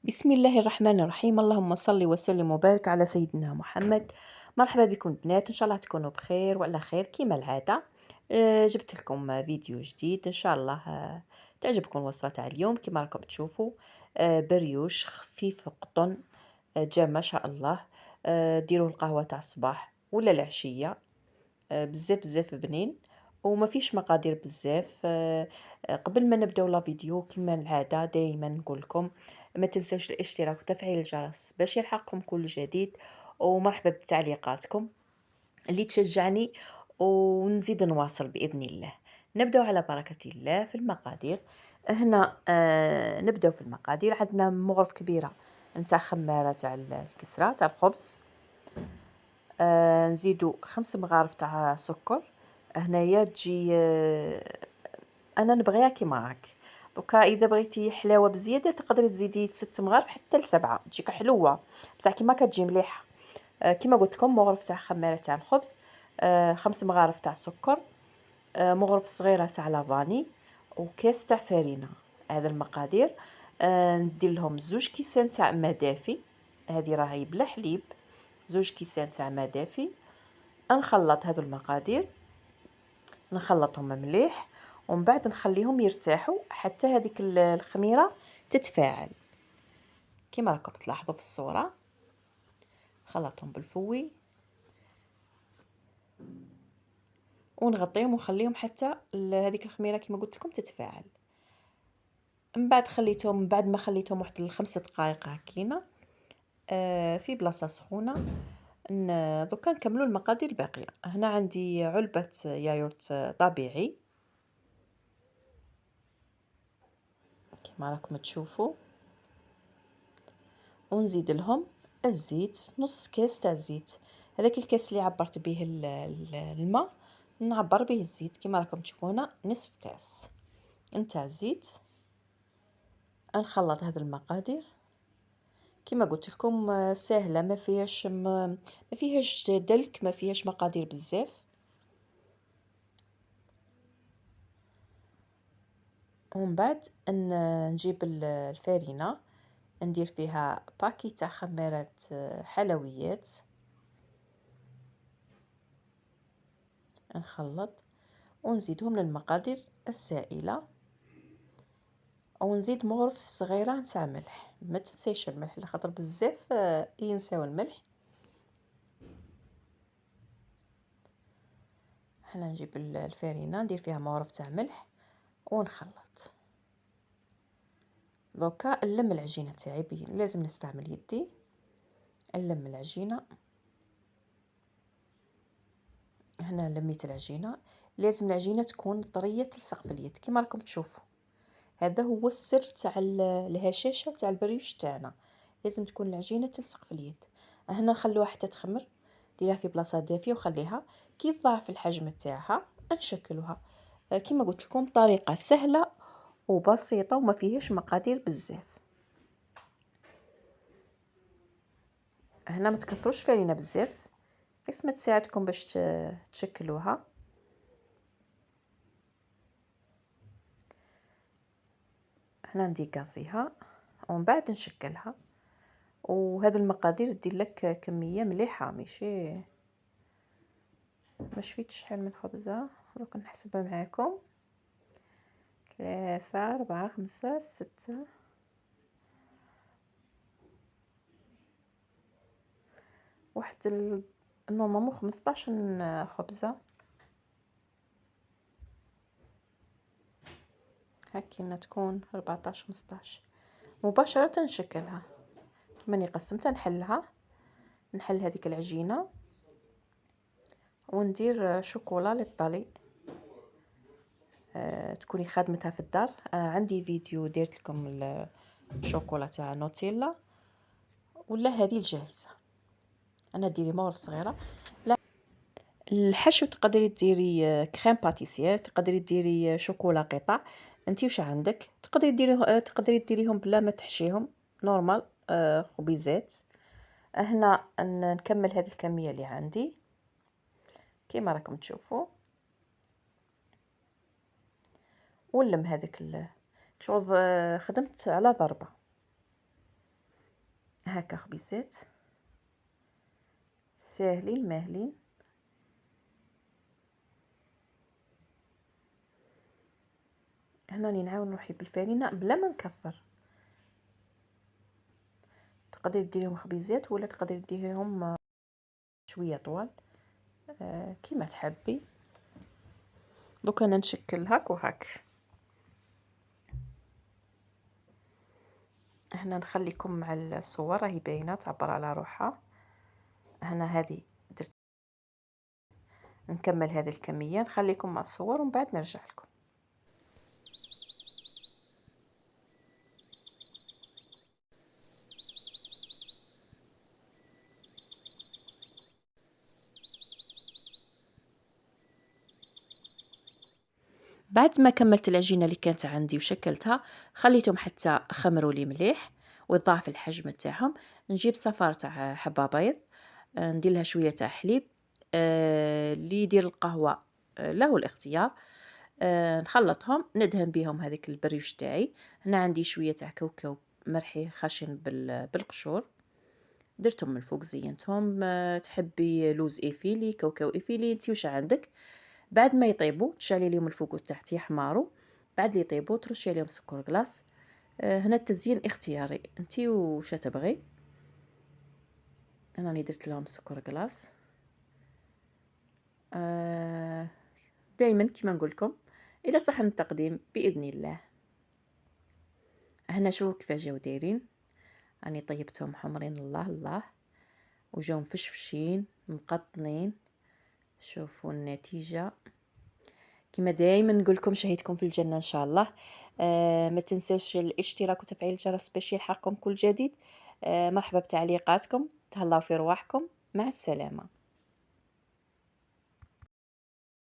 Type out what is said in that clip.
بسم الله الرحمن الرحيم. اللهم صل وسلم وبارك على سيدنا محمد. مرحبا بكم بنات، ان شاء الله تكونوا بخير وعلى خير كما العاده. جبت لكم فيديو جديد ان شاء الله. تعجبكم الوصفه تاع اليوم كما راكم تشوفوا. بريوش خفيف قطن. جا ما شاء الله. ديروا القهوه تاع الصباح ولا العشيه. بزاف بزاف بنين وما فيش مقادير بزاف. قبل ما نبداو لا فيديو كما العاده دائما نقول لكم ما تنسوش الاشتراك وتفعيل الجرس باش يلحقكم كل جديد، ومرحبا بتعليقاتكم اللي تشجعني ونزيد نواصل باذن الله. نبداو على بركه الله في المقادير. هنا نبداو في المقادير. عندنا مغرف كبيره نتاع خماره تاع الكسره تاع الخبز. نزيدو 5 مغارف تاع سكر. هنايا تجي انا نبغيها كيما راك. دوكا اذا بغيتي حلاوه بزياده تقدري تزيدي 6 مغارف حتى ل7 تجيك حلوه، بصح كيما كتجي مليحه. كيما قلت لكم مغرف تاع خميره تاع الخبز. 5 مغارف تاع سكر. مغرف صغيره تاع لافاني وكاس تاع فرينه. هذا المقادير. ندير لهم 2 كيسان تاع ماء دافي. هذه راهي بلا حليب. 2 كيسان تاع ماء دافي. نخلط هذو المقادير، نخلطهم مليح ومن بعد نخليهم يرتاحوا حتى هذيك الخميره تتفاعل كما راكم تلاحظوا في الصوره. خلطهم بالفوي ونغطيهم ونخليهم حتى هذيك الخميره كما قلت لكم تتفاعل. من بعد خليتهم، من بعد ما خليتهم واحد ل5 دقائق هكينا في بلاصه سخونه. دوكا نكملوا المقادير الباقيه. هنا عندي علبه يايورت طبيعي كما راكم تشوفوا، ونزيد لهم الزيت، نص كاس تاع الزيت. هذاك الكاس اللي عبرت به الماء نعبر به الزيت كما راكم تشوفوا هنا نصف كاس نتاع الزيت. نخلط هذه المقادير كما قلت لكم سهله، ما فيهاش دلك، ما فيهاش مقادير بزاف. ومن بعد نجيب الفارينه، ندير فيها باكي تاع خميره حلويات، نخلط ونزيدهم للمقادير السائله، ونزيد مغرف صغيره نتاع ملح. ما تنسيش الملح لخاطر بزاف ينساو الملح. حنا نجيب الفارينه ندير فيها مغرف تاع ملح ونخلط. دوكا نلم العجينه تاعي لازم نستعمل يدي. نلم العجينه. هنا لميت العجينه. لازم العجينه تكون طريه تلصق في اليد كما راكم تشوفوا. هذا هو السر تاع الهشاشه تاع البريوش تاعنا، لازم تكون العجينه تلصق في اليد. هنا نخلوها حتى تخمر، ديرها في بلاصه دافيه وخليها كي تضاعف الحجم تاعها نشكلوها. كما قلت لكم طريقه سهله وبسيطه وما فيهاش مقادير بزاف. هنا ما تكثروش فرينه بزاف، قسمه تساعدكم باش تشكلوها. هنا نديكازيها ومن بعد نشكلها. وهذا المقادير دير لك كميه مليحه، ماشي ما شفيتش شحال من خبزه. دوك نحسبها معاكم: 3 4 5 6 واحد نورمالمون 15 خبزه هكينا، تكون 14 15 مباشره نشكلها. كما اني قسمتها نحل هذيك العجينه وندير شوكولا للطلي. تكوني خادمتها في الدار. عندي فيديو ديرت لكم الشوكولا تاع نوتيلا ولا هذه الجاهزه. انا ديري مغرف صغيره. لا الحشو تقدري ديري كريم باتيسير، تقدري ديري شوكولا قطع. انتي واش عندك تقدري ديريهم بلا ما تحشيهم نورمال. خبيزات. هنا نكمل هذه الكميه اللي عندي كما راكم تشوفوا، ونلم هذاك شغل. خدمت على ضربه. هكا خبيزات ساهلين ماهلين. هنا راني نعاود نروحي بالفرينه بلا ما نكثر. تقدري ديريهم خبيزات ولا تقدري ديريهم شويه طوال، كيما تحبي. دوك انا نشكل هاك وهاك. هنا نخليكم مع الصور راهي باينه تعبر على روحها. هنا هذه درت، نكمل هذه الكميه نخليكم مع الصور ومن بعد نرجع لكم. بعد ما كملت العجينه اللي كانت عندي وشكلتها، خليتهم حتى خمروا لي مليح وضاعف الحجم تاعهم. نجيب صفار تاع حبه بيض، ندير لها شويه تاع حليب، اللي يدير القهوه له الاختيار. نخلطهم ندهن بهم هذيك البريوش تاعي. هنا عندي شويه تاع كاوكاو مرحي خشن بالقشور، درتهم من الفوق زينتهم. تحبي لوز ايفيلي كاوكاو ايفيلي انتي واش عندك. بعد ما يطيبوا تشعلي لهم الفوق والتحت يحماروا. بعد اللي يطيبوا ترشي عليهم سكر كلاص. هنا التزيين اختياري انتي واش تبغي. انا راني درت لهم سكر كلاص. دائما كما نقول لكم الى صحن التقديم باذن الله. هنا شوفوا كيف جاو دايرين، راني طيبتهم حمرين الله الله وجاو مفشفشين مقطنين. شوفوا النتيجه. كما دائما نقول لكم شهيتكم في الجنه ان شاء الله. ما تنسوش الاشتراك وتفعيل الجرس باش يلحقكم كل جديد. مرحبا بتعليقاتكم، تهلاو في رواحكم، مع السلامه.